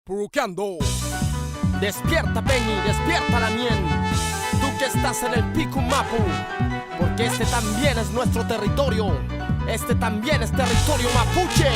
Puruqueando. Despierta, Peñi, despierta, Lamien. Tú que estás en el Picumapu, porque este también es nuestro territorio. Este también es territorio mapuche.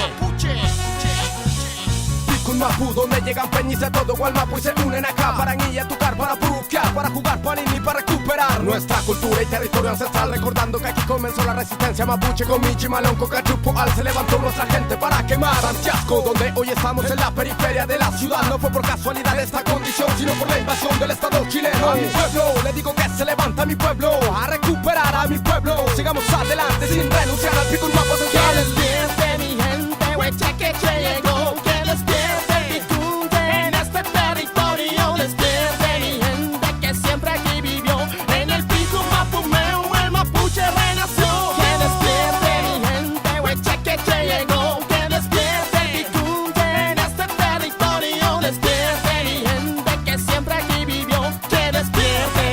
Picumapu, donde llegan peñis de todo Gualmapu y se unen acá para ir a tocar, para puruquear, para jugar panini, para recuperar nuestra cultura y territorio ancestral. Recordando que aquí comenzó la resistencia mapuche con Michi, Malonco, Cachupo, Al. Se levantó nuestra gente para quemar Santiago, donde hoy estamos en la periferia de la ciudad. No fue por casualidad esta condición, sino por la invasión del Estado chileno. A mi pueblo le digo que se levanta mi pueblo, a recuperar a mi pueblo. Sigamos adelante sin renunciar al Picumapu esencial. Que despierte mi gente, huecheque que llegó. Que despierte el Picunte en este territorio. Despierte mi gente que siempre aquí vivió. En el Picumapu meu el mapuche renació. Que despierte mi gente, huecheque que llegó. Que despierte el Picunte en este territorio. Despierte mi gente que siempre aquí vivió. Que despierte.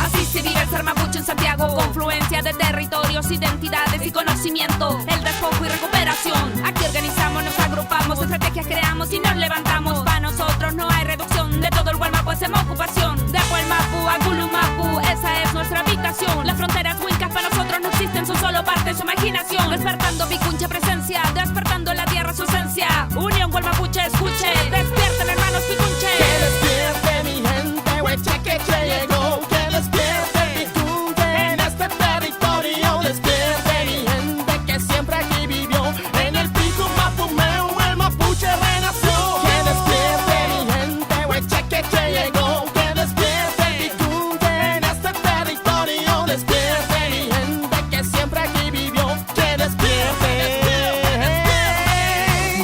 Así se vive el ser mapuche en Santiago, confluencia de territorios, identidades y conocimiento, el despojo y recuperación. Aquí organizamos, nos agrupamos, estrategias creamos y nos levantamos. Para nosotros no hay reducción, de todo el Gualmapu hacemos ocupación. De Gualmapu a Gulumapu, esa es nuestra habitación. Las fronteras huincas para nosotros no existen, son solo parte de su imaginación. Despertando Picunche presencia, despertando la tierra su esencia. Unión Gualmapuche, escuche, despierten hermanos Picunche. Que despierte mi gente, huecheque que llegó. Que despierte el Picunte en este territorio. Despierte mi gente que siempre aquí vivió. En el Picumapu meu el mapuche renació. Que despierte mi gente, huecheque que llegó. Que despierte el Picunte en este territorio. Despierte mi gente que siempre aquí vivió. Que despierte.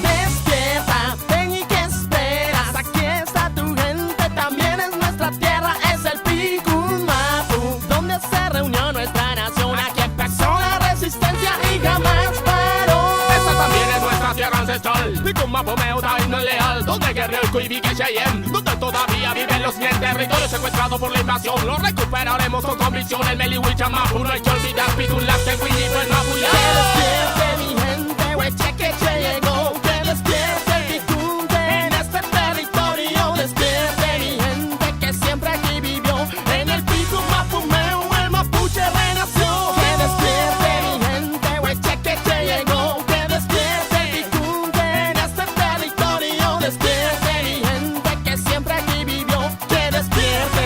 Despierta, ven y que esperas. Aquí está tu gente, también es nuestra tierra. Es el Picumapu, donde se reunió nuestra nación. Aquí empezó la resistencia y jamás paró. Esta también es nuestra tierra ancestral. Picumapu meu no es leal, donde guerreó el Cuivique Cheyenne, donde todavía viven los 100 territorios secuestrados por la invasión. Los recuperaremos con convicción. El Melihuichamapu, no hay que olvidar Pitulacte, Cuivico, el Mapuyá. Que despierte mi gente, huecheque que llegó. Que despierte el Picunte en este territorio. Despierte mi gente que siempre aquí vivió. En el Picumapu meu el mapuche renació. Que despierte mi gente, huecheque que llegó. Que despierte el Picunte en este territorio. Despierte mi gente que siempre aquí vivió. Que despierte.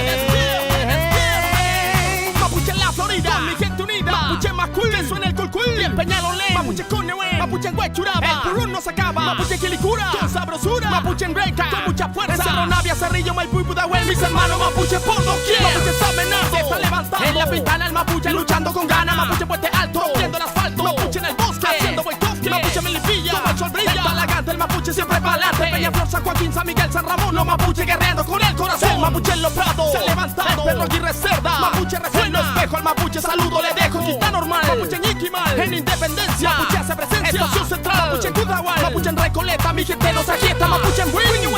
Mapuche en la Florida, con mi gente unida. Mapuche masculino, que suena el culcuil. Y el Peñalolén, Mapuche con Neuen, Mapuche en Huechuraba. El Purún no se acaba, Mapuche en Quilicura, con sabrosura. Mapuche en Reca, con mucha fuerza. En Cerro Navia, Cerrillo, Maipú y Pudahuel. Mis hermanos Mapuche por doquier. Mapuche está amenaza, se está levantando. En la Pintana el Mapuche luchando con ganas. Mapuche Puente Alto, rompiendo el asfalto. Mapuche en el bosque, haciendo Wojtkowski. Mapuche Melipilla, como el sol brilla. En Talagante el Mapuche siempre pa'lante. Peñaflor, San Joaquín, San Miguel, San Ramón. Los Mapuche guerreando con el corazón. El Mapuche en los prados, se ha levantado. El Perro Aguirre Cerda, Mapuche resuena. Espejo al Mapuche, saludo le dejo. Aquí está normal, Mapuche en Iquimal, en Independencia. Mapuche hace presencia, Estación Central. Mapuche en Cudahual, Mapuche en Recoleta. Mi gente nos aquieta, Mapuche en Huiño,